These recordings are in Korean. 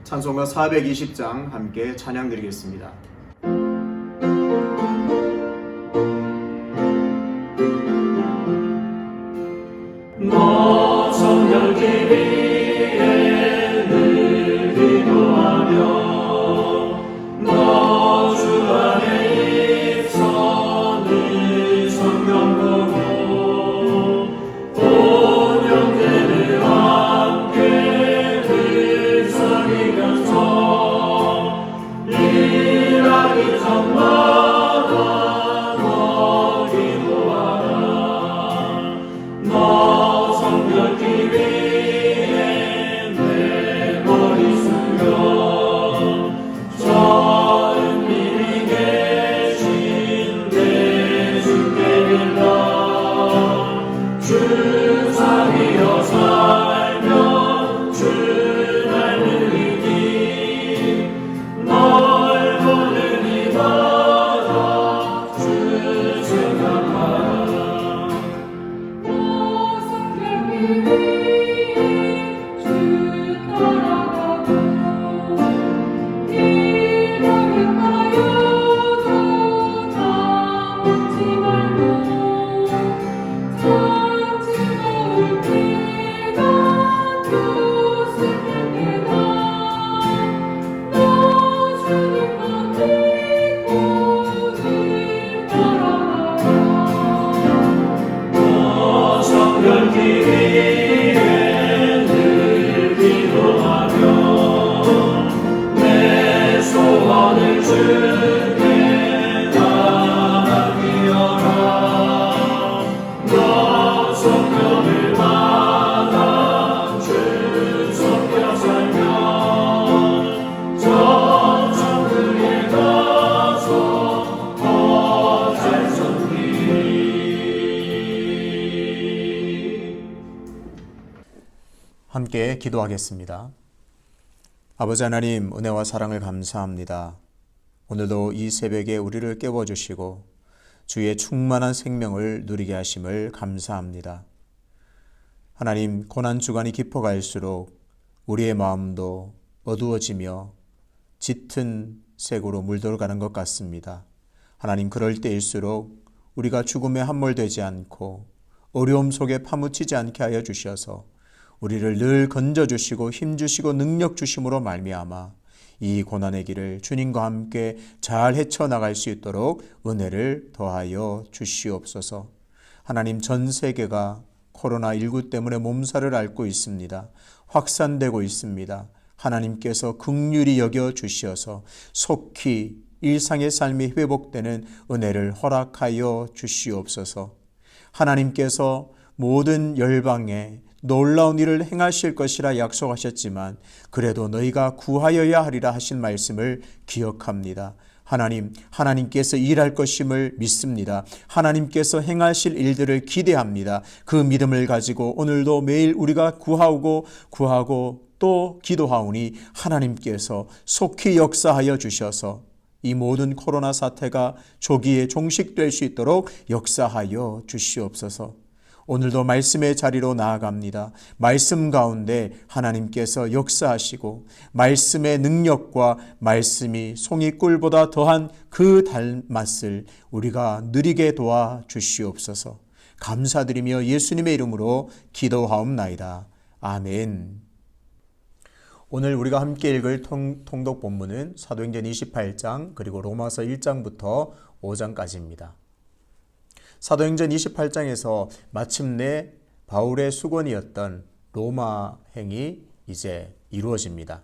찬송가 420장 함께 찬양 드리겠습니다. 너 성령 기위에 늘 기도하며 너 주 안에 입서 늘 성경 보고 온 형제들 함께 늘 사귀면서 일하기 전마다 너 기도하라. 너 성령 기위에 내 머리 숙여 저 은밀히 계신 내 주께 빌라. 주 사귀어 살며 주 날 누리니 널 보는 이마다 주 생각하라. 함께 기도하겠습니다. 아버지 하나님, 은혜와 사랑을 감사합니다. 오늘도 이 새벽에 우리를 깨워주시고 주의 충만한 생명을 누리게 하심을 감사합니다. 하나님, 고난주간이 깊어갈수록 우리의 마음도 어두워지며 짙은 색으로 물들어가는 것 같습니다. 하나님, 그럴 때일수록 우리가 죽음에 함몰되지 않고 어려움 속에 파묻히지 않게 하여 주셔서 우리를 늘 건져주시고 힘주시고 능력 주심으로 말미암아 이 고난의 길을 주님과 함께 잘 헤쳐나갈 수 있도록 은혜를 더하여 주시옵소서. 하나님, 전 세계가 코로나19 때문에 몸살을 앓고 있습니다. 확산되고 있습니다. 하나님께서 긍휼히 여겨 주시어서 속히 일상의 삶이 회복되는 은혜를 허락하여 주시옵소서. 하나님께서 모든 열방에 놀라운 일을 행하실 것이라 약속하셨지만 그래도 너희가 구하여야 하리라 하신 말씀을 기억합니다. 하나님께서 일할 것임을 믿습니다. 하나님께서 행하실 일들을 기대합니다. 그 믿음을 가지고 오늘도 매일 우리가 구하고 또 기도하오니 하나님께서 속히 역사하여 주셔서 이 모든 코로나 사태가 조기에 종식될 수 있도록 역사하여 주시옵소서. 오늘도 말씀의 자리로 나아갑니다. 말씀 가운데 하나님께서 역사하시고 말씀의 능력과 말씀이 송이꿀보다 더한 그 달맛을 우리가 누리게 도와주시옵소서. 감사드리며 예수님의 이름으로 기도하옵나이다. 아멘. 오늘 우리가 함께 읽을 통독 본문은 사도행전 28장 그리고 로마서 1장부터 5장까지입니다. 사도행전 28장에서 마침내 바울의 수건이었던 로마행이 이제 이루어집니다.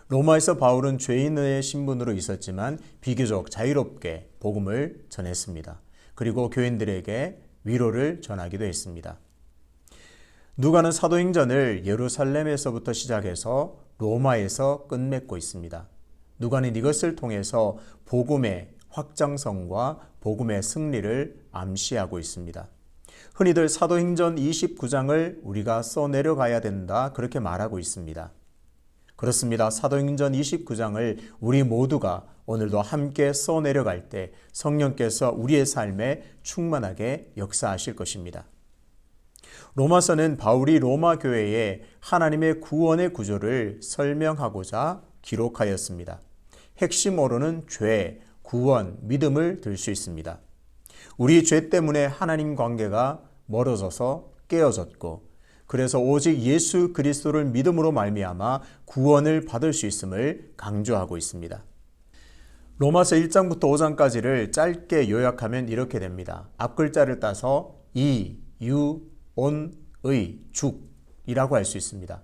로마에서 바울은 죄인의 신분으로 있었지만 비교적 자유롭게 복음을 전했습니다. 그리고 교인들에게 위로를 전하기도 했습니다. 누가는 사도행전을 예루살렘에서부터 시작해서 로마에서 끝맺고 있습니다. 누가는 이것을 통해서 복음의 확장성과 복음의 승리를 암시하고 있습니다. 흔히들 사도행전 29장을 우리가 써내려가야 된다 그렇게 말하고 있습니다. 그렇습니다. 사도행전 29장을 우리 모두가 오늘도 함께 써내려갈 때 성령께서 우리의 삶에 충만하게 역사하실 것입니다. 로마서는 바울이 로마 교회에 하나님의 구원의 구조를 설명하고자 기록하였습니다. 핵심어로는 죄, 구원, 믿음을 들 수 있습니다. 우리 죄 때문에 하나님 관계가 멀어져서 깨어졌고, 그래서 오직 예수 그리스도를 믿음으로 말미암아 구원을 받을 수 있음을 강조하고 있습니다. 로마서 1장부터 5장까지를 짧게 요약하면 이렇게 됩니다. 앞글자를 따서 이, 유, 온, 의, 죽이라고 할 수 있습니다.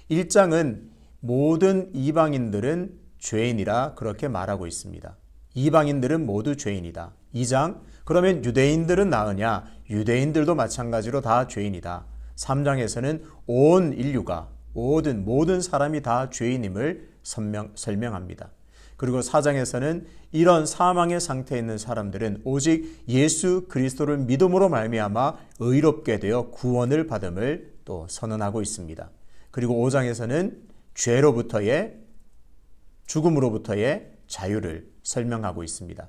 1장은 모든 이방인들은 죄인이라 그렇게 말하고 있습니다. 이방인들은 모두 죄인이다. 2장, 그러면 유대인들은 나으냐? 유대인들도 마찬가지로 다 죄인이다. 3장에서는 온 인류가, 모든 사람이 다 죄인임을 설명합니다. 그리고 4장에서는 이런 사망의 상태에 있는 사람들은 오직 예수 그리스도를 믿음으로 말미암아 의롭게 되어 구원을 받음을 또 선언하고 있습니다. 그리고 5장에서는 죄로부터의, 죽음으로부터의 자유를 설명하고 있습니다.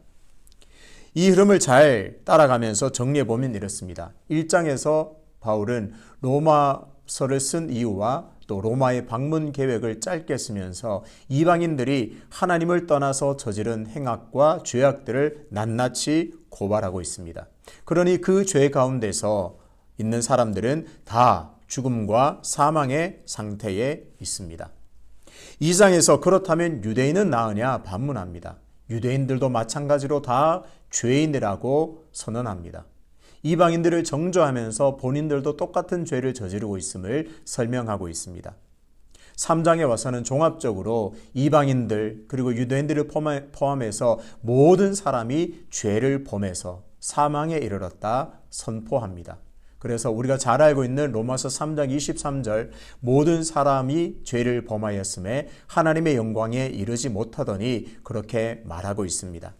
이 흐름을 잘 따라가면서 정리해보면 이렇습니다. 1장에서 바울은 로마서를 쓴 이유와 또 로마의 방문 계획을 짧게 쓰면서 이방인들이 하나님을 떠나서 저지른 행악과 죄악들을 낱낱이 고발하고 있습니다. 그러니 그 죄 가운데서 있는 사람들은 다 죽음과 사망의 상태에 있습니다. 2장에서 그렇다면 유대인은 나으냐 반문합니다. 유대인들도 마찬가지로 다 죄인이라고 선언합니다. 이방인들을 정죄하면서 본인들도 똑같은 죄를 저지르고 있음을 설명하고 있습니다. 3장에 와서는 종합적으로 이방인들 그리고 유대인들을 포함해서 모든 사람이 죄를 범해서 사망에 이르렀다 선포합니다. 그래서 우리가 잘 알고 있는 로마서 3장 23절 모든 사람이 죄를 범하였음에 하나님의 영광에 이르지 못하더니 그렇게 말하고 있습니다.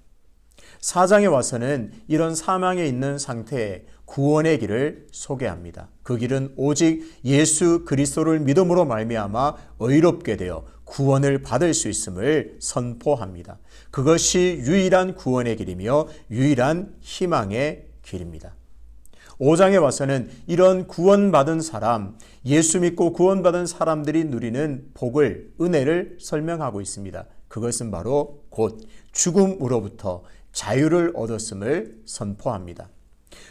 4장에 와서는 이런 사망에 있는 상태에 구원의 길을 소개합니다. 그 길은 오직 예수 그리스도를 믿음으로 말미암아 의롭게 되어 구원을 받을 수 있음을 선포합니다. 그것이 유일한 구원의 길이며 유일한 희망의 길입니다. 5장에 와서는 이런 구원받은 사람, 예수 믿고 구원받은 사람들이 누리는 복을, 은혜를 설명하고 있습니다. 그것은 바로 곧 죽음으로부터 자유를 얻었음을 선포합니다.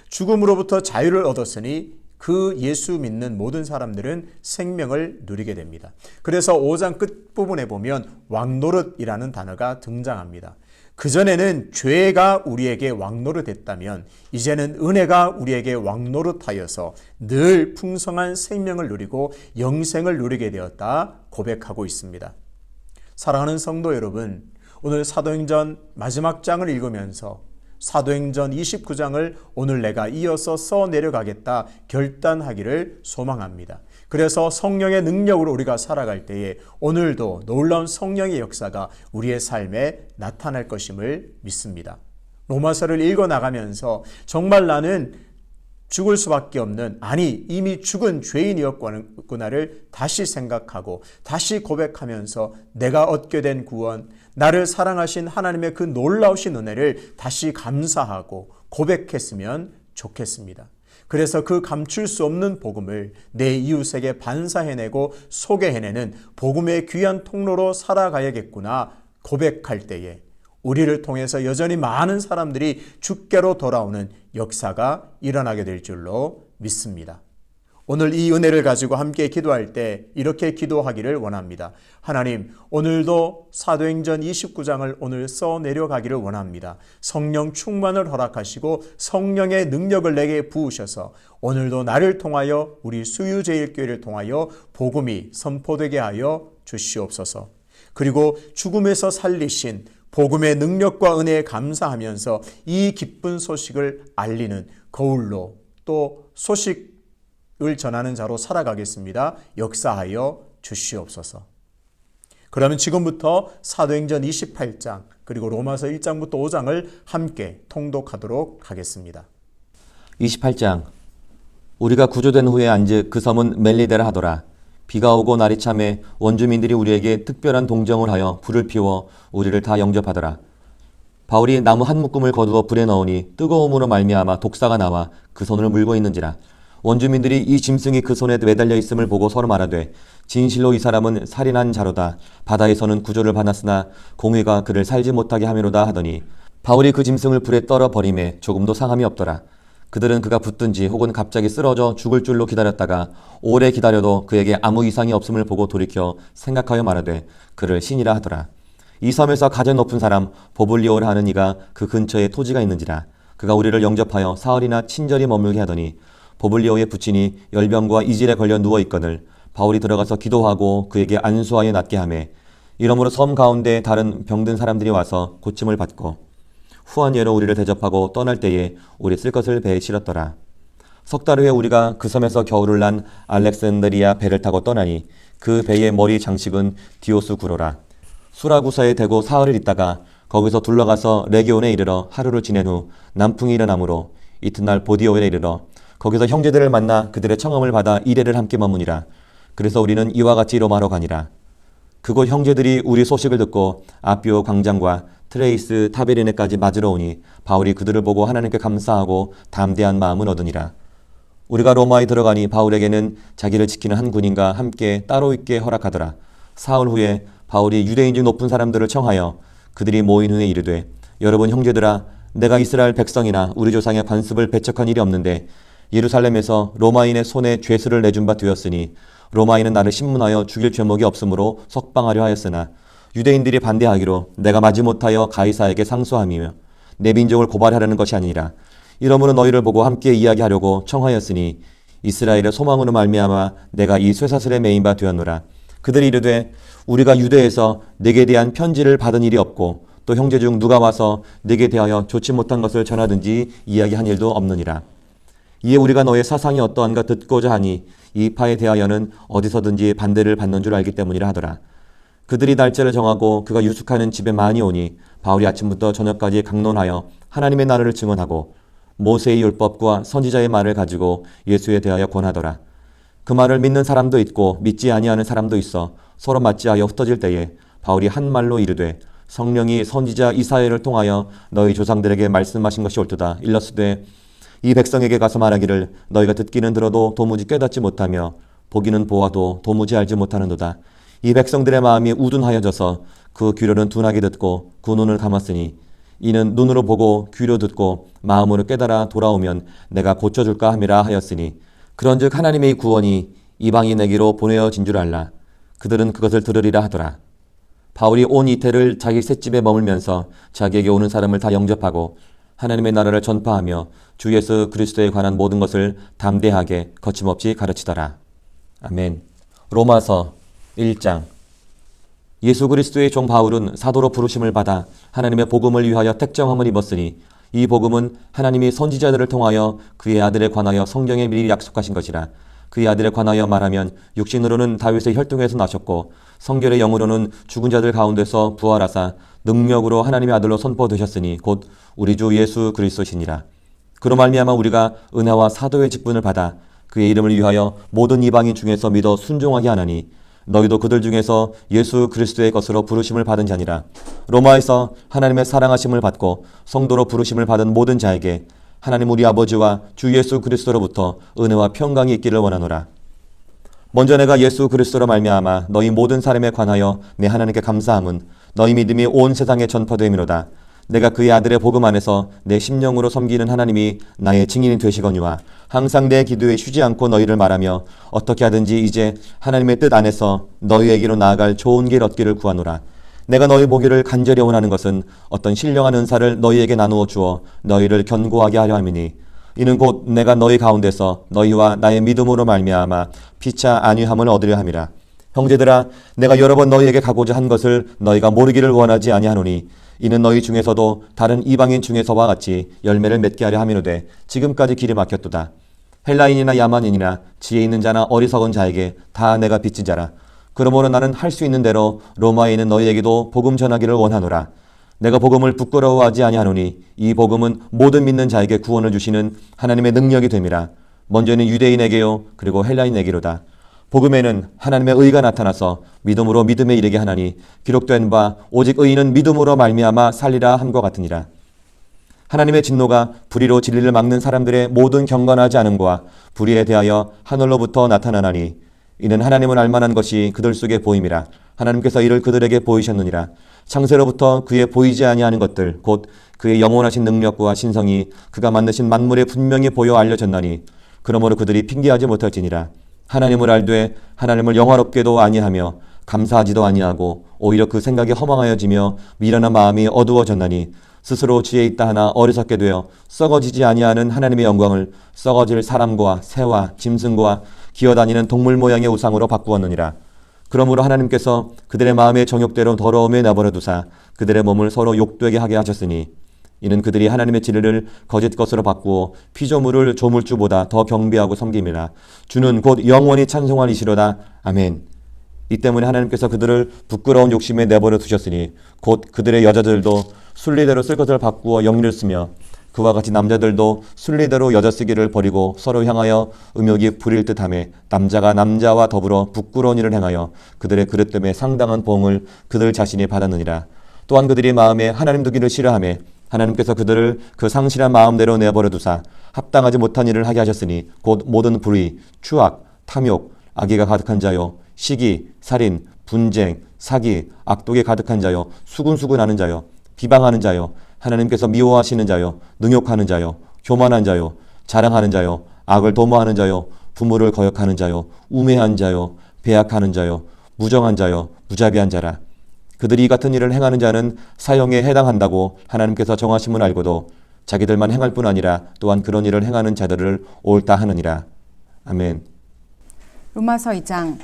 죽음으로부터 자유를 얻었으니 그 예수 믿는 모든 사람들은 생명을 누리게 됩니다. 그래서 5장 끝부분에 보면 왕노릇이라는 단어가 등장합니다. 그전에는 죄가 우리에게 왕노릇했다면 이제는 은혜가 우리에게 왕노릇하여서 늘 풍성한 생명을 누리고 영생을 누리게 되었다 고백하고 있습니다. 사랑하는 성도 여러분, 오늘 사도행전 마지막 장을 읽으면서 사도행전 29장을 오늘 내가 이어서 써내려가겠다 결단하기를 소망합니다. 그래서 성령의 능력으로 우리가 살아갈 때에 오늘도 놀라운 성령의 역사가 우리의 삶에 나타날 것임을 믿습니다. 로마서를 읽어나가면서 정말 나는 죽을 수밖에 없는, 아니 이미 죽은 죄인이었구나를 다시 생각하고 다시 고백하면서 내가 얻게 된 구원, 나를 사랑하신 하나님의 그 놀라우신 은혜를 다시 감사하고 고백했으면 좋겠습니다. 그래서 그 감출 수 없는 복음을 내 이웃에게 반사해내고 소개해내는 복음의 귀한 통로로 살아가야겠구나 고백할 때에 우리를 통해서 여전히 많은 사람들이 주께로 돌아오는 역사가 일어나게 될 줄로 믿습니다. 오늘 이 은혜를 가지고 함께 기도할 때 이렇게 기도하기를 원합니다. 하나님, 오늘도 사도행전 29장을 오늘 써내려가기를 원합니다. 성령 충만을 허락하시고 성령의 능력을 내게 부으셔서 오늘도 나를 통하여 우리 수유제일교회를 통하여 복음이 선포되게 하여 주시옵소서. 그리고 죽음에서 살리신 복음의 능력과 은혜에 감사하면서 이 기쁜 소식을 알리는 거울로 또 소식을 전하는 자로 살아가겠습니다. 역사하여 주시옵소서. 그러면 지금부터 사도행전 28장 그리고 로마서 1장부터 5장을 함께 통독하도록 하겠습니다. 28장. 우리가 구조된 후에 안즉 그 섬은 멜리데라 하더라. 비가 오고 날이 참에 원주민들이 우리에게 특별한 동정을 하여 불을 피워 우리를 다 영접하더라. 바울이 나무 한 묶음을 거두어 불에 넣으니 뜨거움으로 말미암아 독사가 나와 그 손을 물고 있는지라. 원주민들이 이 짐승이 그 손에 매달려 있음을 보고 서로 말하되 진실로 이 사람은 살인한 자로다. 바다에서는 구조를 받았으나 공회가 그를 살지 못하게 하미로다 하더니 바울이 그 짐승을 불에 떨어 버림에 조금도 상함이 없더라. 그들은 그가 붙든지 혹은 갑자기 쓰러져 죽을 줄로 기다렸다가 오래 기다려도 그에게 아무 이상이 없음을 보고 돌이켜 생각하여 말하되 그를 신이라 하더라. 이 섬에서 가장 높은 사람 보블리오라 하는 이가 그 근처에 토지가 있는지라. 그가 우리를 영접하여 사흘이나 친절히 머물게 하더니 보블리오의 부친이 열병과 이질에 걸려 누워 있거늘 바울이 들어가서 기도하고 그에게 안수하여 낫게 하매 이러므로 섬 가운데 다른 병든 사람들이 와서 고침을 받고 후한 예로 우리를 대접하고 떠날 때에 우리 쓸 것을 배에 실었더라. 석 달 후에 우리가 그 섬에서 겨울을 난 알렉산드리아 배를 타고 떠나니 그 배의 머리 장식은 디오스 구로라. 수라구사에 대고 사흘을 있다가 거기서 둘러가서 레기온에 이르러 하루를 지낸 후 남풍이 일어나므로 이튿날 보디오에 이르러 거기서 형제들을 만나 그들의 청함을 받아 이레를 함께 머무니라. 그래서 우리는 이와 같이 로마로 가니라. 그곳 형제들이 우리 소식을 듣고 아비오 광장과 트레이스 타베리네까지 맞으러 오니 바울이 그들을 보고 하나님께 감사하고 담대한 마음을 얻으니라. 우리가 로마에 들어가니 바울에게는 자기를 지키는 한 군인과 함께 따로 있게 허락하더라. 사흘 후에 바울이 유대인 중 높은 사람들을 청하여 그들이 모인 후에 이르되 여러분 형제들아 내가 이스라엘 백성이나 우리 조상의 관습을 배척한 일이 없는데 예루살렘에서 로마인의 손에 죄수를 내준 바 되었으니 로마인은 나를 신문하여 죽일 죄목이 없으므로 석방하려 하였으나 유대인들이 반대하기로 내가 마지못하여 가이사에게 상소함이며 내 민족을 고발하려는 것이 아니라 이러므로 너희를 보고 함께 이야기하려고 청하였으니 이스라엘의 소망으로 말미암아 내가 이 쇠사슬에 매인 바 되었노라. 그들이 이르되 우리가 유대에서 네게 대한 편지를 받은 일이 없고 또 형제 중 누가 와서 네게 대하여 좋지 못한 것을 전하든지 이야기한 일도 없느니라. 이에 우리가 너의 사상이 어떠한가 듣고자 하니 이 파에 대하여는 어디서든지 반대를 받는 줄 알기 때문이라 하더라. 그들이 날짜를 정하고 그가 유숙하는 집에 많이 오니 바울이 아침부터 저녁까지 강론하여 하나님의 나라를 증언하고 모세의 율법과 선지자의 말을 가지고 예수에 대하여 권하더라. 그 말을 믿는 사람도 있고 믿지 아니하는 사람도 있어 서로 맞지하여 흩어질 때에 바울이 한 말로 이르되 성령이 선지자 이사야를 통하여 너희 조상들에게 말씀하신 것이 옳도다. 일렀으되 이 백성에게 가서 말하기를 너희가 듣기는 들어도 도무지 깨닫지 못하며 보기는 보아도 도무지 알지 못하는도다. 이 백성들의 마음이 우둔하여져서 그 귀로는 둔하게 듣고 그 눈을 감았으니 이는 눈으로 보고 귀로 듣고 마음으로 깨달아 돌아오면 내가 고쳐줄까 함이라 하였으니 그런즉 하나님의 구원이 이방인에게로 보내어진 줄 알라. 그들은 그것을 들으리라 하더라. 바울이 온 이태를 자기 셋집에 머물면서 자기에게 오는 사람을 다 영접하고 하나님의 나라를 전파하며 주 예수 그리스도에 관한 모든 것을 담대하게 거침없이 가르치더라. 아멘. 로마서 1장. 예수 그리스도의 종 바울은 사도로 부르심을 받아 하나님의 복음을 위하여 택정함을 입었으니 이 복음은 하나님이 선지자들을 통하여 그의 아들에 관하여 성경에 미리 약속하신 것이라. 그의 아들에 관하여 말하면 육신으로는 다윗의 혈통에서 나셨고 성결의 영으로는 죽은 자들 가운데서 부활하사 능력으로 하나님의 아들로 선포되셨으니 곧 우리 주 예수 그리스도시니라. 그로 말미암아 우리가 은혜와 사도의 직분을 받아 그의 이름을 위하여 모든 이방인 중에서 믿어 순종하게 하나니 너희도 그들 중에서 예수 그리스도의 것으로 부르심을 받은 자니라. 로마에서 하나님의 사랑하심을 받고 성도로 부르심을 받은 모든 자에게 하나님 우리 아버지와 주 예수 그리스도로부터 은혜와 평강이 있기를 원하노라. 먼저 내가 예수 그리스도로 말미암아 너희 모든 사람에 관하여 내 하나님께 감사함은 너희 믿음이 온 세상에 전파됨이로다. 내가 그의 아들의 복음 안에서 내 심령으로 섬기는 하나님이 나의 증인이 되시거니와 항상 내 기도에 쉬지 않고 너희를 말하며 어떻게 하든지 이제 하나님의 뜻 안에서 너희에게로 나아갈 좋은 길 얻기를 구하노라. 내가 너희 보기를 간절히 원하는 것은 어떤 신령한 은사를 너희에게 나누어 주어 너희를 견고하게 하려 함이니 이는 곧 내가 너희 가운데서 너희와 나의 믿음으로 말미암아 피차 안위함을 얻으려 함이라. 형제들아, 내가 여러 번 너희에게 가고자 한 것을 너희가 모르기를 원하지 아니하노니 이는 너희 중에서도 다른 이방인 중에서와 같이 열매를 맺게 하려 함이로되 지금까지 길이 막혔도다. 헬라인이나 야만인이나 지혜 있는 자나 어리석은 자에게 다 내가 빚진 자라. 그러므로 나는 할 수 있는 대로 로마에 있는 너희에게도 복음 전하기를 원하노라. 내가 복음을 부끄러워하지 아니하노니 이 복음은 모든 믿는 자에게 구원을 주시는 하나님의 능력이 됨이라. 먼저는 유대인에게요 그리고 헬라인에게로다. 복음에는 하나님의 의가 나타나서 믿음으로 믿음에 이르게 하나니 기록된 바 오직 의인은 믿음으로 말미암아 살리라 함과 같으니라. 하나님의 진노가 불의로 진리를 막는 사람들의 모든 경건하지 않음과 불의에 대하여 하늘로부터 나타나나니 이는 하나님은 알만한 것이 그들 속에 보임이라. 하나님께서 이를 그들에게 보이셨느니라. 창세로부터 그의 보이지 아니하는 것들 곧 그의 영원하신 능력과 신성이 그가 만드신 만물에 분명히 보여 알려졌나니 그러므로 그들이 핑계하지 못할지니라. 하나님을 알되 하나님을 영화롭게도 아니하며 감사하지도 아니하고 오히려 그 생각이 허망하여지며 미련한 마음이 어두워졌나니 스스로 지혜 있다 하나 어리석게 되어 썩어지지 아니하는 하나님의 영광을 썩어질 사람과 새와 짐승과 기어다니는 동물 모양의 우상으로 바꾸었느니라. 그러므로 하나님께서 그들의 마음의 정욕대로 더러움에 내버려 두사 그들의 몸을 서로 욕되게 하게 하셨으니 이는 그들이 하나님의 진리를 거짓 것으로 바꾸어 피조물을 조물주보다 더 경배하고 섬김이라. 주는 곧 영원히 찬송할 이시로다. 아멘. 이 때문에 하나님께서 그들을 부끄러운 욕심에 내버려 두셨으니 곧 그들의 여자들도 순리대로 쓸 것을 바꾸어 영리를 쓰며 그와 같이 남자들도 순리대로 여자 쓰기를 버리고 서로 향하여 음욕이 부릴 듯하며 남자가 남자와 더불어 부끄러운 일을 행하여 그들의 그릇 때문에 상당한 보응을 그들 자신이 받았느니라. 또한 그들이 마음에 하나님 두기를 싫어하며 하나님께서 그들을 그 상실한 마음대로 내버려 두사 합당하지 못한 일을 하게 하셨으니 곧 모든 불의, 추악, 탐욕, 악의가 가득한 자요 시기, 살인, 분쟁, 사기, 악독에 가득한 자요 수군수군하는 자요 비방하는 자요 하나님께서 미워하시는 자요 능욕하는 자요 교만한 자요 자랑하는 자요 악을 도모하는 자요 부모를 거역하는 자요 우매한 자요 배약하는 자요 무정한 자요 무자비한 자라. 그들이 이 같은 일을 행하는 자는 사형에 해당한다고 하나님께서 정하심을 알고도 자기들만 행할 뿐 아니라 또한 그런 일을 행하는 자들을 옳다 하느니라. 아멘. 로마서 2장.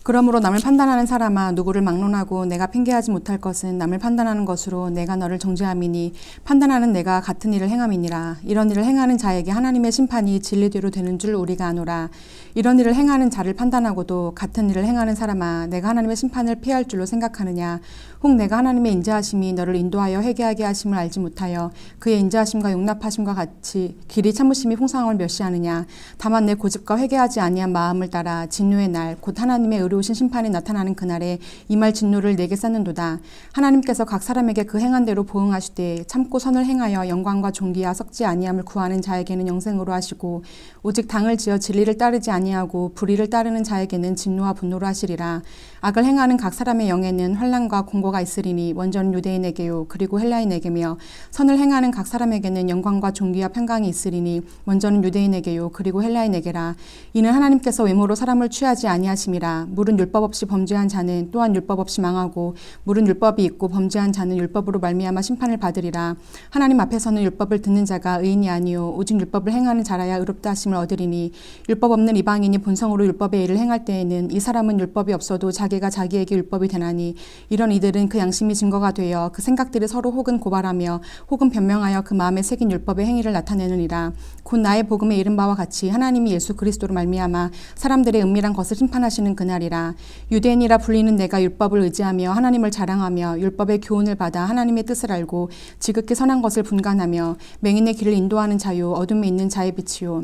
그러므로 남을 판단하는 사람아 누구를 막론하고 내가 핑계하지 못할 것은 남을 판단하는 것으로 내가 너를 정죄함이니 판단하는 내가 같은 일을 행함이니라. 이런 일을 행하는 자에게 하나님의 심판이 진리대로 되는 줄 우리가 아노라. 이런 일을 행하는 자를 판단하고도 같은 일을 행하는 사람아 내가 하나님의 심판을 피할 줄로 생각하느냐. 혹 내가 하나님의 인자하심이 너를 인도하여 회개하게 하심을 알지 못하여 그의 인자하심과 용납하심과 같이 길이 참으심이 풍성함을 멸시하느냐. 다만 내 고집과 회개하지 아니한 마음을 따라 진노의 날 곧 하나님의 의로우신 심판이 나타나는 그날에 임할 진노를 내게 쌓는도다. 하나님께서 각 사람에게 그 행한 대로 보응하시되 참고 선을 행하여 영광과 존귀와 썩지 아니함을 구하는 자에게는 영생으로 하시고 오직 당을 지어 진리를 따르지 아니하고 불의를 따르는 자에게는 진노와 분노로 하시리라. 악을 행하는 각 사람의 영에는 환난과 공고가 있으리니 먼저는 유대인에게요 그리고 헬라인에게며 선을 행하는 각 사람에게는 영광과 존귀와 평강이 있으리니 먼저는 유대인에게요 그리고 헬라인에게라. 이는 하나님께서 외모로 사람을 취하지 아니하심이라. 물은 율법 없이 범죄한 자는 또한 율법 없이 망하고 물은 율법이 있고 범죄한 자는 율법으로 말미암아 심판을 받으리라. 하나님 앞에서는 율법을 듣는 자가 의인이 아니요 오직 율법을 행하는 자라야 의롭다 하심을 얻으리니 율법 없는 이방인이 본성으로 율법의 일을 행할 때에는 이 사람은 율법이 없어도 자기가 자기에게 율법이 되나니 이런 이들은 그 양심이 증거가 되어 그 생각들이 서로 혹은 고발하며 혹은 변명하여 그 마음에 새긴 율법의 행위를 나타내느니라. 곧 나의 복음에 이른 바와 같이 하나님이 예수 그리스도로 말미암아 사람들의 은밀한 것을 심판하시는 그날이라. 유대인이라 불리는 내가 율법을 의지하며 하나님을 자랑하며 율법의 교훈을 받아 하나님의 뜻을 알고 지극히 선한 것을 분간하며 맹인의 길을 인도하는 자요 어둠에 있는 자의 빛이요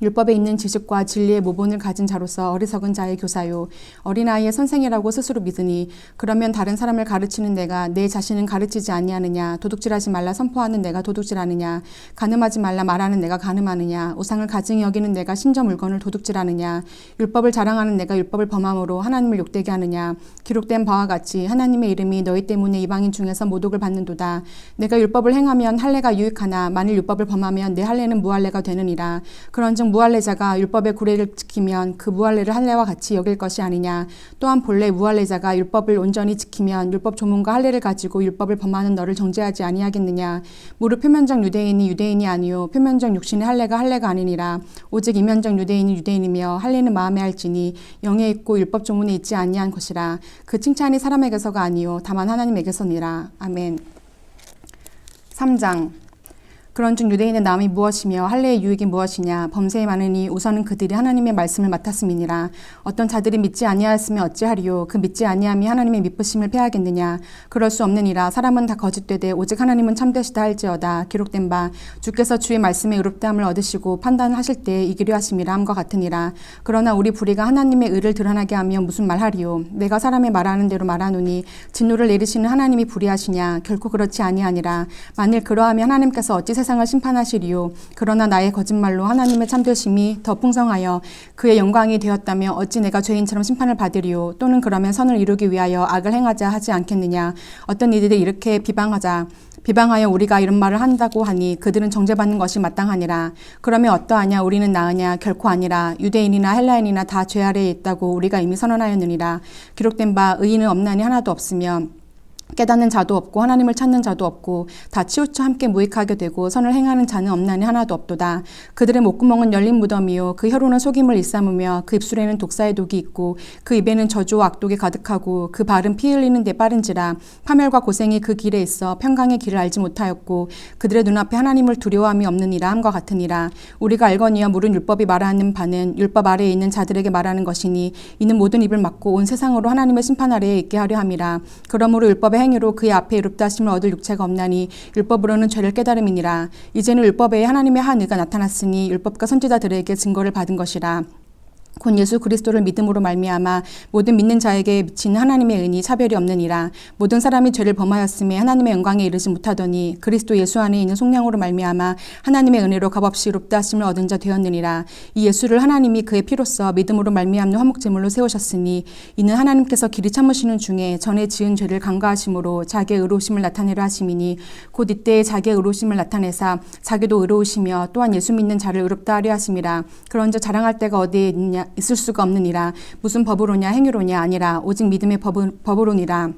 율법에 있는 지식과 진리의 모본을 가진 자로서 어리석은 자의 교사요 어린아이의 선생이라고 스스로 믿으니 그러면 다른 사람을 가르치는 내가 내 자신은 가르치지 아니하느냐. 도둑질하지 말라 선포하는 내가 도둑질하느냐. 간음하지 말라 말하는 내가 간음하느냐. 우상을 가증히 여기는 내가 신저 물건을 도둑질하느냐. 율법을 자랑하는 내가 율법을 범함으로 하나님을 욕되게 하느냐. 기록된 바와 같이 하나님의 이름이 너희 때문에 이방인 중에서 모독을 받는도다. 내가 율법을 행하면 할례가 유익하나 만일 율법을 범하면 내 할례는 무할례가 되느니라. 그런즉 무할례자가 율법의 구례를 지키면 그 무할례를 할례와 같이 여길 것이 아니냐. 또한 본래 무할례자가 율법을 온전히 지키면 율법 조문과 할례를 가지고 율법을 범하는 너를 정죄하지 아니하겠느냐. 무릇 표면적 유대인이 유대인이 아니요 표면적 육신의 할례가 할례가 아니니라. 오직 이면적 유대인이 유대인이며 할례는 마음에 할지니 영에 있고 율법 조문에 있지 아니한 것이라. 그 칭찬이 사람에게서가 아니요 다만 하나님에게서니라. 아멘. 3장. 그런즉 유대인의 나음이 무엇이며 할례의 유익이 무엇이냐? 범죄에 많으니 우선은 그들이 하나님의 말씀을 맡았음이니라. 어떤 자들이 믿지 아니하였으면 어찌하리요? 그 믿지 아니함이 하나님의 미쁘심을 패하겠느냐? 그럴 수 없느니라. 사람은 다 거짓되되 오직 하나님은 참되시다 할지어다. 기록된 바 주께서 주의 말씀에 의롭다함을 얻으시고 판단하실 때에 이기려 하심이라 함과 같으니라. 그러나 우리 불의가 하나님의 의를 드러나게 하며 무슨 말하리요? 내가 사람의 말하는 대로 말하노니 진노를 내리시는 하나님이 불의하시냐? 결코 그렇지 아니하니라. 만일 그러하면 하나님께서 어찌 세상을 심판하시리요? 그러나 나의 거짓말로 하나님의 참되심이 더 풍성하여 그의 영광이 되었다며 어찌 내가 죄인처럼 심판을 받으리요? 또는 그러면 선을 이루기 위하여 악을 행하자 하지 않겠느냐? 어떤 이들이 이렇게 비방하여 우리가 이런 말을 한다고 하니 그들은 정죄받는 것이 마땅하니라. 그러면 어떠하냐? 우리는 나으냐? 결코 아니라. 유대인이나 헬라인이나 다 죄 아래에 있다고 우리가 이미 선언하였느니라. 기록된 바 의인은 없나니 하나도 없으며 깨닫는 자도 없고 하나님을 찾는 자도 없고 다 치우쳐 함께 무익하게 되고 선을 행하는 자는 없나니 하나도 없도다. 그들의 목구멍은 열린 무덤이요 그 혀로는 속임을 일삼으며 그 입술에는 독사의 독이 있고 그 입에는 저주와 악독이 가득하고 그 발은 피 흘리는 데 빠른지라. 파멸과 고생이 그 길에 있어 평강의 길을 알지 못하였고 그들의 눈앞에 하나님을 두려워함이 없느니라 함과 같으니라. 우리가 알거니와 물은 율법이 말하는 바는 율법 아래에 있는 자들에게 말하는 것이니 이는 모든 입을 막고 온 세상으로 하나님의 심판 아래에 있게 하려 함이라. 그러므로 율법의 행위로 그의 앞에 의롭다 하심을 얻을 육체가 없나니 율법으로는 죄를 깨달음이니라. 이제는 율법에 하나님의 한 의가 나타났으니 율법과 선지자들에게 증거를 받은 것이라. 곧 예수 그리스도를 믿음으로 말미암아 모든 믿는 자에게 미치는 하나님의 은이 차별이 없느니라. 모든 사람이 죄를 범하였음에 하나님의 영광에 이르지 못하더니 그리스도 예수 안에 있는 속량으로 말미암아 하나님의 은혜로 값없이 의롭다 하심을 얻은 자 되었느니라. 이 예수를 하나님이 그의 피로써 믿음으로 말미암는 화목제물로 세우셨으니 이는 하나님께서 길이 참으시는 중에 전에 지은 죄를 간과하심으로 자기의 의로우심을 나타내려 하심이니 곧 이때에 자기의 의로우심을 나타내사 자기도 의로우시며 또한 예수 믿는 자를 의롭다 하려 하심이라. 그런즉 자랑할 데가 어디에 있을 수가 없느니라. 무슨 법으로냐 행위로냐 아니라 오직 믿음의 법으로니라.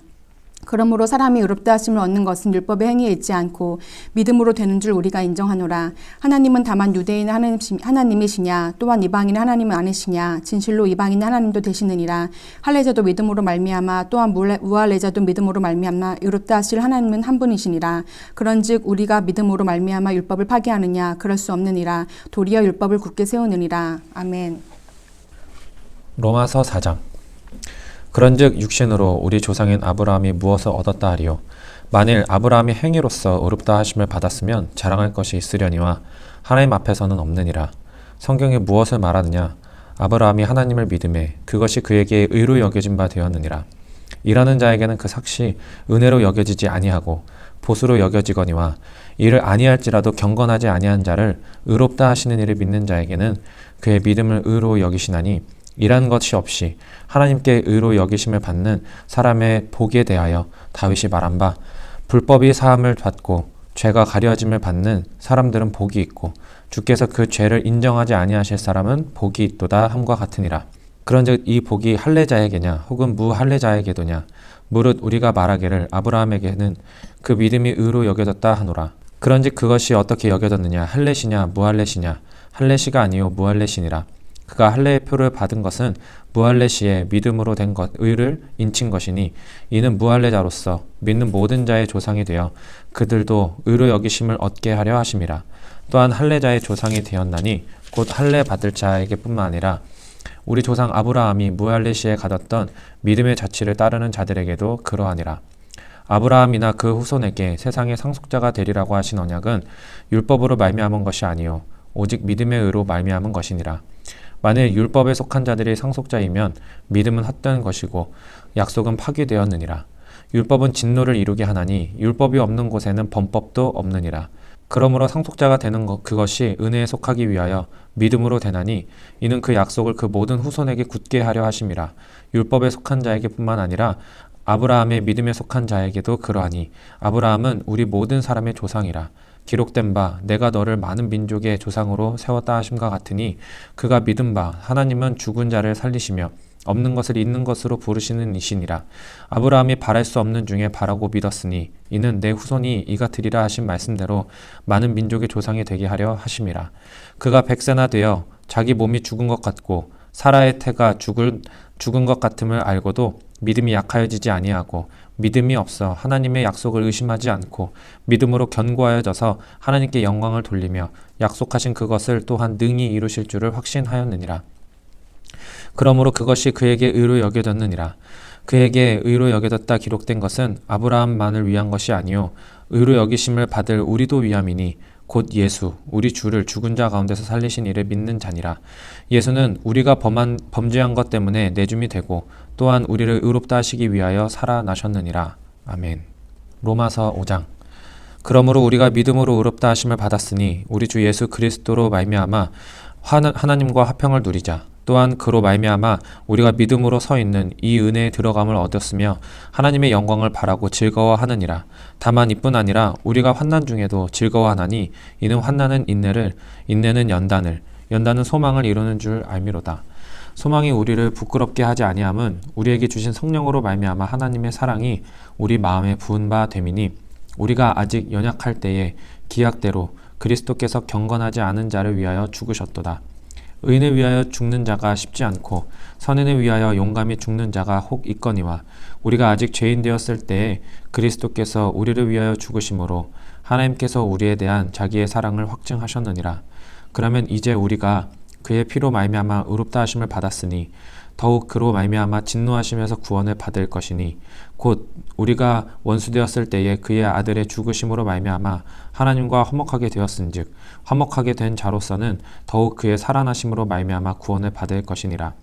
그러므로 사람이 의롭다 하심을 얻는 것은 율법의 행위에 있지 않고 믿음으로 되는 줄 우리가 인정하노라. 하나님은 다만 유대인의 하나님이시냐 또한 이방인의 하나님은 아니시냐? 진실로 이방인의 하나님도 되시느니라. 할례자도 믿음으로 말미암아 또한 무할례자도 믿음으로 말미암아 의롭다 하실 하나님은 한 분이시니라. 그런즉 우리가 믿음으로 말미암아 율법을 파기하느냐? 그럴 수 없느니라. 도리어 율법을 굳게 세우느니라. 아멘. 로마서 4장. 그런즉 육신으로 우리 조상인 아브라함이 무엇을 얻었다 하리요? 만일 아브라함이 행위로서 의롭다 하심을 받았으면 자랑할 것이 있으려니와 하나님 앞에서는 없느니라. 성경이 무엇을 말하느냐? 아브라함이 하나님을 믿음에 그것이 그에게 의로 여겨진 바 되었느니라. 일하는 자에게는 그 삭시 은혜로 여겨지지 아니하고 보수로 여겨지거니와 이를 아니할지라도 경건하지 아니한 자를 의롭다 하시는 이를 믿는 자에게는 그의 믿음을 의로 여기시나니 일한 것이 없이 하나님께 의로 여기심을 받는 사람의 복에 대하여 다윗이 말한 바 불법이 사함을 받고 죄가 가려짐을 받는 사람들은 복이 있고 주께서 그 죄를 인정하지 아니하실 사람은 복이 있도다 함과 같으니라. 그런즉 이 복이 할례자에게냐 혹은 무할례자에게도냐? 무릇 우리가 말하기를 아브라함에게는 그 믿음이 의로 여겨졌다 하노라. 그런즉 그것이 어떻게 여겨졌느냐? 할례시냐 무할례시냐? 할례시가 아니요 무할례시니라. 그가 할례의 표를 받은 것은 무할례시에 믿음으로 된 의를 인친 것이니 이는 무할례자로서 믿는 모든 자의 조상이 되어 그들도 의로 여기심을 얻게 하려 하심이라. 또한 할례자의 조상이 되었나니 곧 할례 받을 자에게 뿐만 아니라 우리 조상 아브라함이 무할례시에 가졌던 믿음의 자취를 따르는 자들에게도 그러하니라. 아브라함이나 그 후손에게 세상의 상속자가 되리라고 하신 언약은 율법으로 말미암은 것이 아니요 오직 믿음의 의로 말미암은 것이니라. 만일 율법에 속한 자들이 상속자이면 믿음은 헛된 것이고 약속은 파기되었느니라. 율법은 진노를 이루게 하나니 율법이 없는 곳에는 범법도 없느니라. 그러므로 상속자가 되는 그것이 은혜에 속하기 위하여 믿음으로 되나니 이는 그 약속을 그 모든 후손에게 굳게 하려 하심이라. 율법에 속한 자에게 뿐만 아니라 아브라함의 믿음에 속한 자에게도 그러하니 아브라함은 우리 모든 사람의 조상이라. 기록된 바 내가 너를 많은 민족의 조상으로 세웠다 하심과 같으니 그가 믿은 바 하나님은 죽은 자를 살리시며 없는 것을 있는 것으로 부르시는 이시니라. 아브라함이 바랄 수 없는 중에 바라고 믿었으니 이는 내 후손이 이같으리라 하신 말씀대로 많은 민족의 조상이 되게 하려 하심이라. 그가 100세나 되어 자기 몸이 죽은 것 같고 사라의 태가 죽은 것 같음을 알고도 믿음이 약하여지지 아니하고 믿음이 없어 하나님의 약속을 의심하지 않고 믿음으로 견고하여져서 하나님께 영광을 돌리며 약속하신 그것을 또한 능히 이루실 줄을 확신하였느니라. 그러므로 그것이 그에게 의로 여겨졌느니라. 그에게 의로 여겨졌다 기록된 것은 아브라함만을 위한 것이 아니요 의로 여기심을 받을 우리도 위함이니 곧 예수 우리 주를 죽은 자 가운데서 살리신 이를 믿는 자니라. 예수는 우리가 범죄한 것 때문에 내줌이 되고 또한 우리를 의롭다 하시기 위하여 살아나셨느니라. 아멘. 로마서 5장. 그러므로 우리가 믿음으로 의롭다 하심을 받았으니 우리 주 예수 그리스도로 말미암아 하나님과 화평을 누리자. 또한 그로 말미암아 우리가 믿음으로 서 있는 이 은혜에 들어감을 얻었으며 하나님의 영광을 바라고 즐거워하느니라. 다만 이뿐 아니라 우리가 환난 중에도 즐거워하나니 이는 환난은 인내를, 인내는 연단을, 연단은 소망을 이루는 줄 알미로다. 소망이 우리를 부끄럽게 하지 아니함은 우리에게 주신 성령으로 말미암아 하나님의 사랑이 우리 마음에 부은 바 됨이니 우리가 아직 연약할 때에 기약대로 그리스도께서 경건하지 않은 자를 위하여 죽으셨도다. 의인을 위하여 죽는 자가 쉽지 않고 선인을 위하여 용감히 죽는 자가 혹 있거니와 우리가 아직 죄인 되었을 때에 그리스도께서 우리를 위하여 죽으심으로 하나님께서 우리에 대한 자기의 사랑을 확증하셨느니라. 그러면 이제 우리가 그의 피로 말미암아 의롭다 하심을 받았으니 더욱 그로 말미암아 진노하시면서 구원을 받을 것이니 곧 우리가 원수되었을 때에 그의 아들의 죽으심으로 말미암아 하나님과 화목하게 되었은즉 화목하게 된 자로서는 더욱 그의 살아나심으로 말미암아 구원을 받을 것이니라.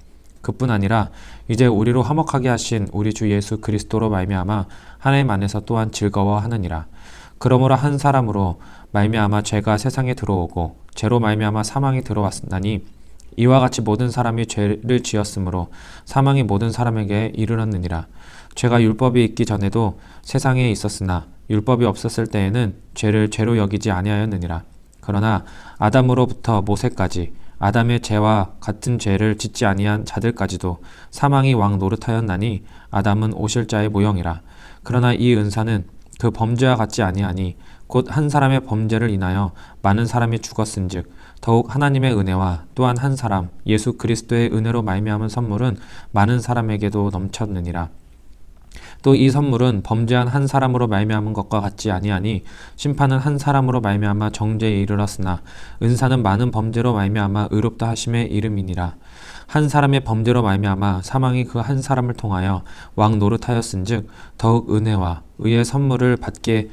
그뿐 아니라 이제 우리로 화목하게 하신 우리 주 예수 그리스도로 말미암아 하나님 안에서 또한 즐거워하느니라. 그러므로 한 사람으로 말미암아 죄가 세상에 들어오고 죄로 말미암아 사망이 들어왔나니 이와 같이 모든 사람이 죄를 지었으므로 사망이 모든 사람에게 이르렀느니라. 죄가 율법이 있기 전에도 세상에 있었으나 율법이 없었을 때에는 죄를 죄로 여기지 아니하였느니라. 그러나 아담으로부터 모세까지 아담의 죄와 같은 죄를 짓지 아니한 자들까지도 사망이 왕 노릇하였나니 아담은 오실 자의 모형이라. 그러나 이 은사는 그 범죄와 같지 아니하니 곧 한 사람의 범죄를 인하여 많은 사람이 죽었은즉 더욱 하나님의 은혜와 또한 한 사람 예수 그리스도의 은혜로 말미암은 선물은 많은 사람에게도 넘쳤느니라. 또 이 선물은 범죄한 한 사람으로 말미암은 것과 같지 아니하니 심판은 한 사람으로 말미암아 정죄에 이르렀으나 은사는 많은 범죄로 말미암아 의롭다 하심의 이름이니라. 한 사람의 범죄로 말미암아 사망이 그 한 사람을 통하여 왕 노릇하였은즉 더욱 은혜와 의의 선물을 받게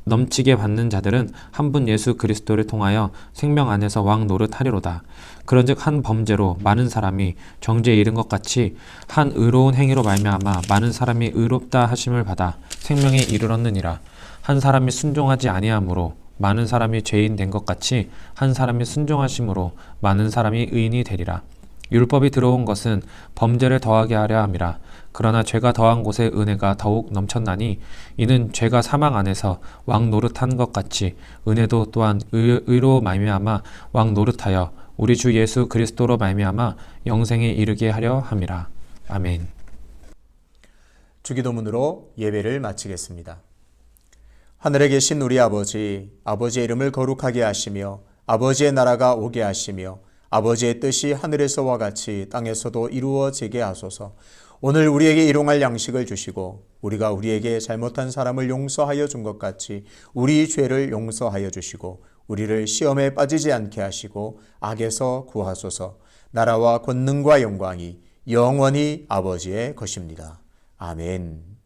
넘치게 받는 자들은 한 분 예수 그리스도를 통하여 생명 안에서 왕 노릇하리로다. 그런즉 한 범죄로 많은 사람이 정죄에 이른 것 같이 한 의로운 행위로 말미암아 많은 사람이 의롭다 하심을 받아 생명에 이르렀느니라. 한 사람이 순종하지 아니함으로 많은 사람이 죄인 된 것 같이 한 사람이 순종하심으로 많은 사람이 의인이 되리라. 율법이 들어온 것은 범죄를 더하게 하려 함이라. 그러나 죄가 더한 곳에 은혜가 더욱 넘쳤나니 이는 죄가 사망 안에서 왕 노릇한 것 같이 은혜도 또한 의로 말미암아 왕 노릇하여 우리 주 예수 그리스도로 말미암아 영생에 이르게 하려 함이라. 아멘. 주기도문으로 예배를 마치겠습니다. 하늘에 계신 우리 아버지, 아버지의 이름을 거룩하게 하시며 아버지의 나라가 오게 하시며 아버지의 뜻이 하늘에서와 같이 땅에서도 이루어지게 하소서. 오늘 우리에게 일용할 양식을 주시고 우리가 우리에게 잘못한 사람을 용서하여 준 것 같이 우리 죄를 용서하여 주시고 우리를 시험에 빠지지 않게 하시고 악에서 구하소서. 나라와 권능과 영광이 영원히 아버지의 것입니다. 아멘.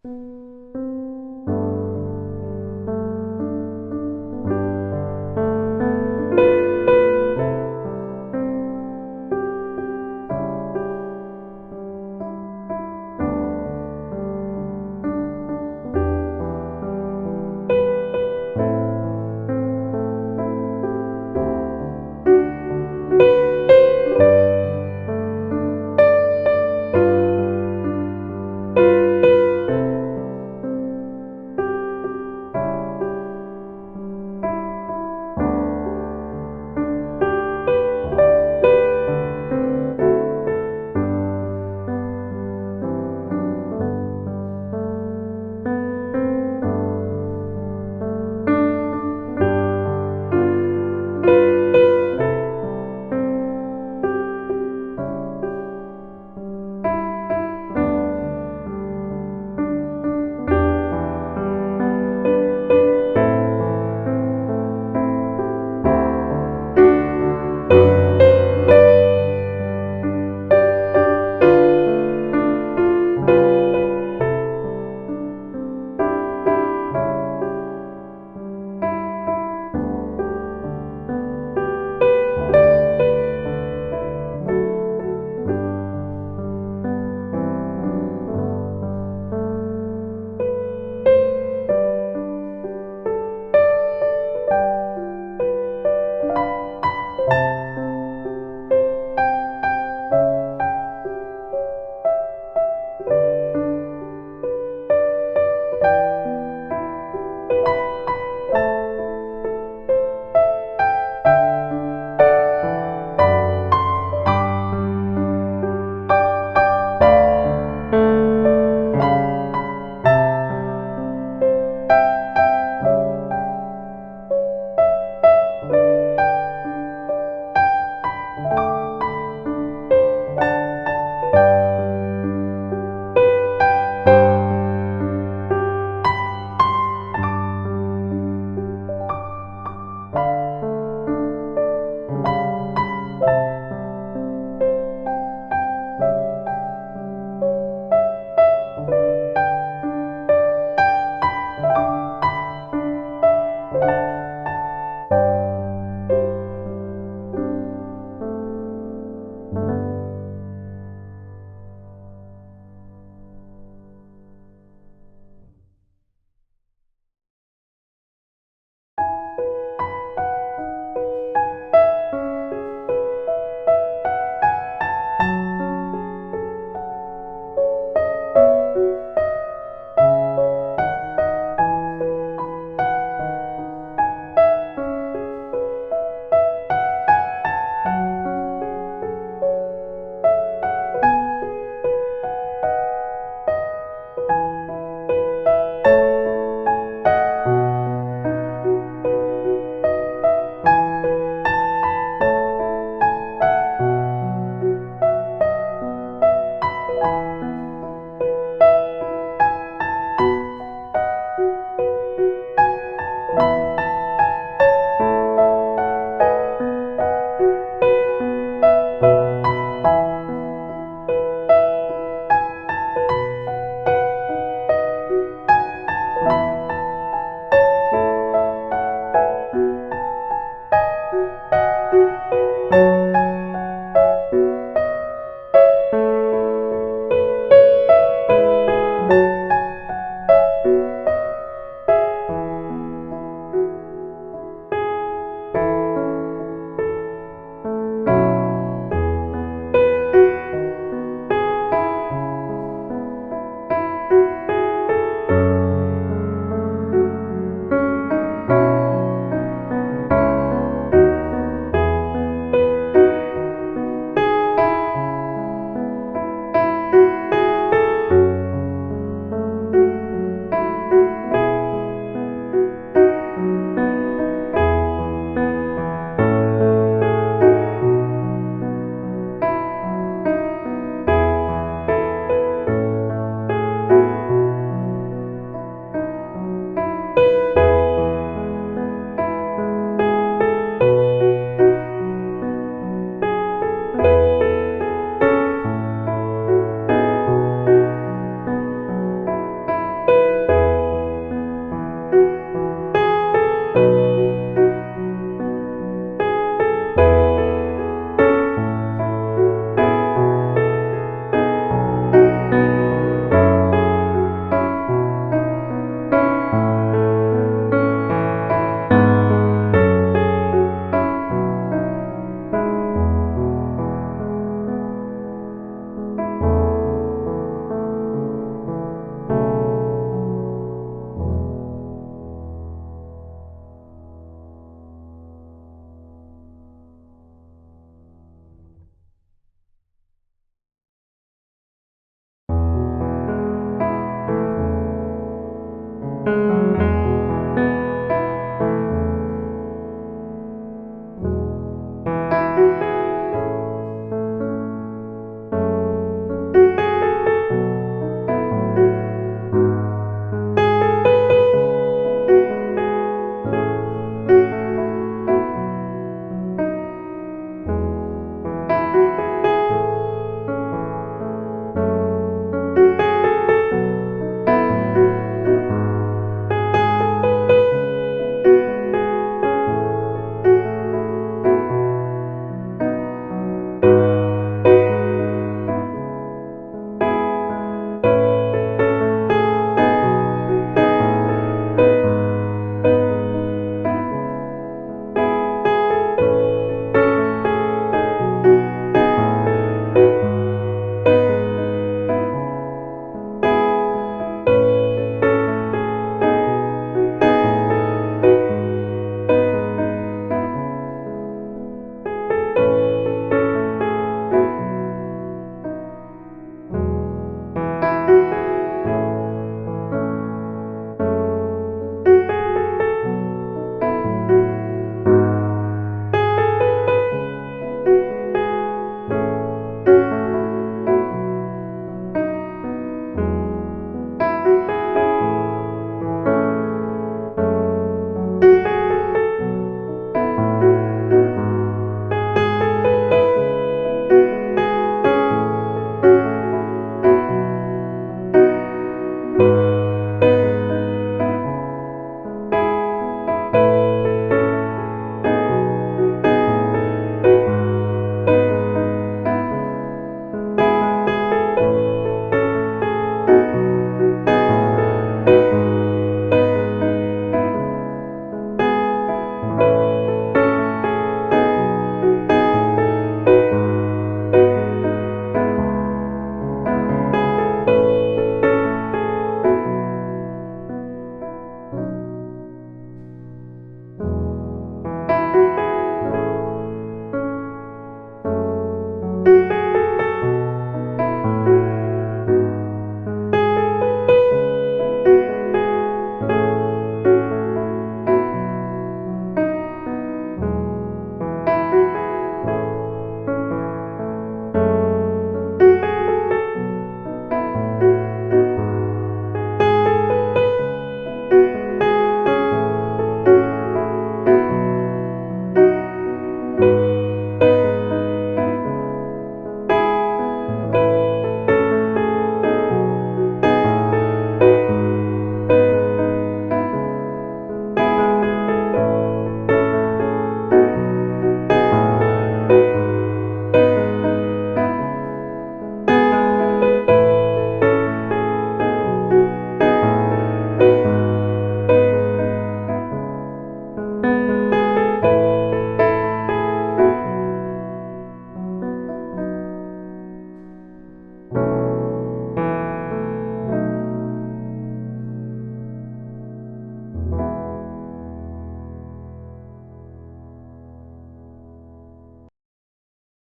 주